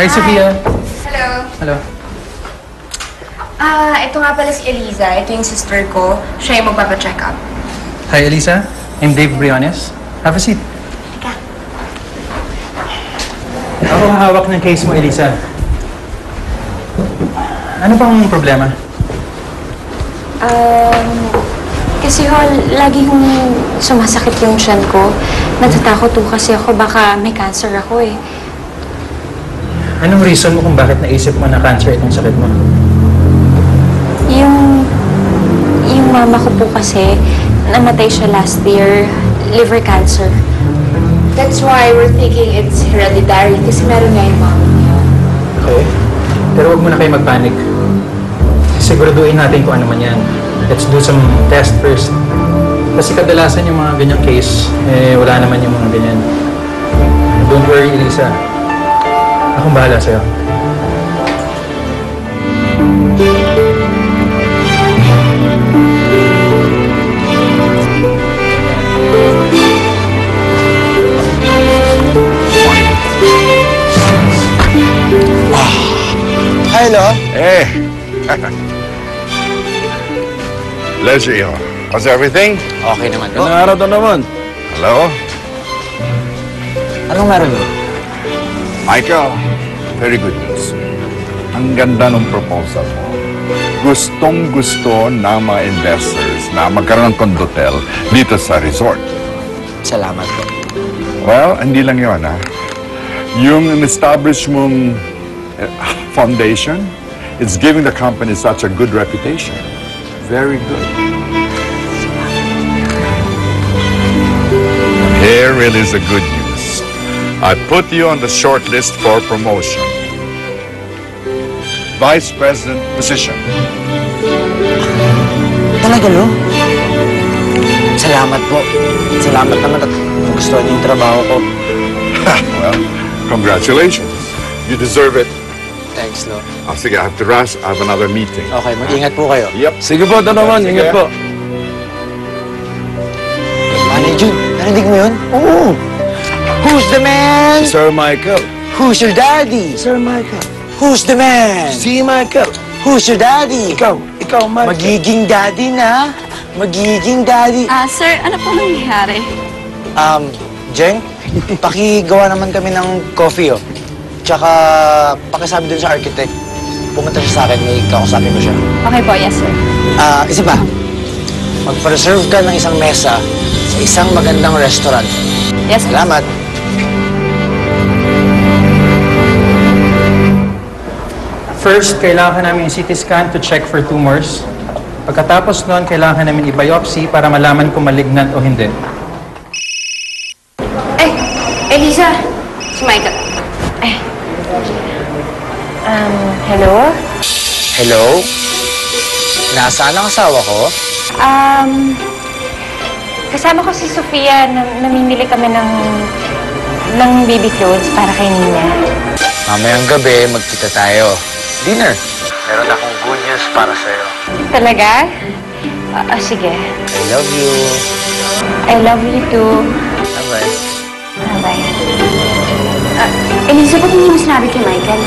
Hi, Sophia. Hello. Hello. Ito nga pala si Eliza. Ito yung sister ko. Siya yung magpapacheck up. Hi, Elisa. I'm Dave Briones. Have a seat. Teka. Ako ang hawak ng case mo, Elisa. Ano bang problema? Kasi lagi kong sumasakit yung tiyan ko. Natatakot po kasi ako baka may cancer ako eh. Anong reason mo kung bakit naisip mo na cancer itong sakit mo? Yung mama ko po kasi, namatay siya last year, liver cancer. That's why we're thinking it's hereditary kasi meron nga yung mama niya. Okay. Pero huwag muna kayo magpanik. Siguraduhin natin kung ano man yan. Let's do some test first. Kasi kadalasan yung mga ganyang case, wala naman yung mga ganyan. Don't worry, Elisa. Akong bahala sa'yo. Hello? Hey. Leslie, how's everything? Okay naman po. Anong araw to naman? Hello? Anong meron mo? Michael, very good news. Ang ganda ng proposal mo. Gustong-gusto ng mga investors na magkaroon ng condotel dito sa resort. Salamat po. Well, hindi lang yun, ha? Yung in-establish mong foundation, it's giving the company such a good reputation. Very good. Here really is the good news. I put you on the short list for promotion. Vice President position. Talaga, no? Salamat po. Salamat naman at gusto niyo yung trabaho ko. Well, congratulations. You deserve it. Thanks, Lo. Oh, sige, I have to rush. I have another meeting. Okay, mag-ingat po kayo. Yep. Sige po, ito naman. Sige. Ingat po. Manny Jun, narinig mo yun? Oo. Who's the man? Sir Michael. Who's your daddy? Sir Michael. Who's the man? Si Michael. Who's your daddy? Ikaw, Michael. Magiging daddy na. Magiging daddy. Sir, ano po nangyayari? Jeng, pakigawa naman kami ng coffee, oh. Tsaka, pakisabi dun sa architect. Pumunta siya sa akin, may kakusapin ko siya. Okay po, yes sir. Isa pa. Magpa-reserve ka ng isang mesa sa isang magandang restaurant. Yes, sir. Salamat. First, kailangan namin yung CT scan to check for tumors. Pagkatapos nun, kailangan namin i-biopsy para malaman kung malignant o hindi. Eliza! Si Michael. Hello? Hello? Nasaan ang asawa ko? Kasama ko si Sofia, namimili kami ng baby clothes para kay Nina. Mamayang gabi, magkita tayo. Dinner. Meron akong good news para sa'yo. Talaga? Sige. I love you. I love you too. Bye-bye. Bye. Eliza, ba't hindi mo sinabi kay Michael?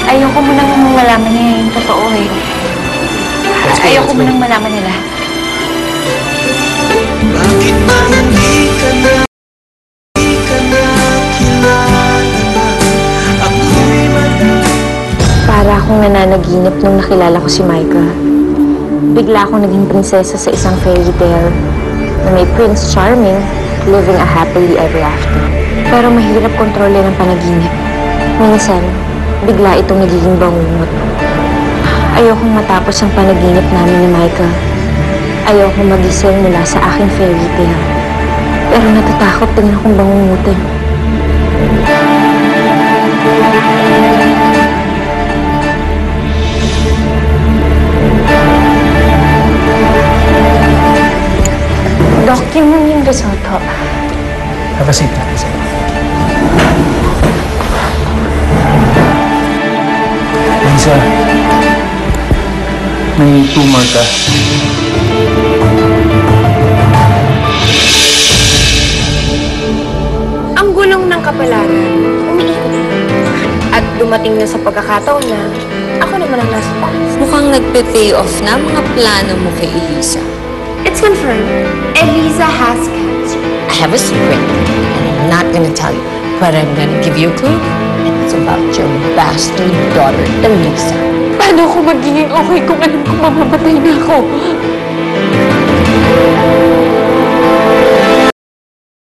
Ayoko munang malaman niya yung totoo eh. Ayoko munang malaman nila. Bakit ba hindi ka na kilala na ako'y Para akong nananaginip nung nakilala ko si Micah. Bigla akong naging prinsesa sa isang fairy tale na may Prince Charming living a happily ever after. Pero mahirap kontrolin ang panaginip. Minsan, bigla itong nagiging bangungot. Ayokong matapos ang panaginip namin ni Micah. Ayokong magising mula sa aking fairy tale. Pero natatakot din akong bangungutin. Doc, yun lang yung risotto. Have a seat. Have a seat. Lisa, may tumor ka. Ang gulong ng kapalaran, umiikot. dumating na sa pagkakataon na ako naman ang nasa taas. Mukhang nagpe-pay off na ang mga plano mo kay Elisa. It's confirmed. Eliza has cancer. I have a secret, and I'm not gonna tell you. But I'm gonna give you a clue. It's about your bastard daughter, Elisa. Paano ako magiging okay kung alam ko mamamatay na ako?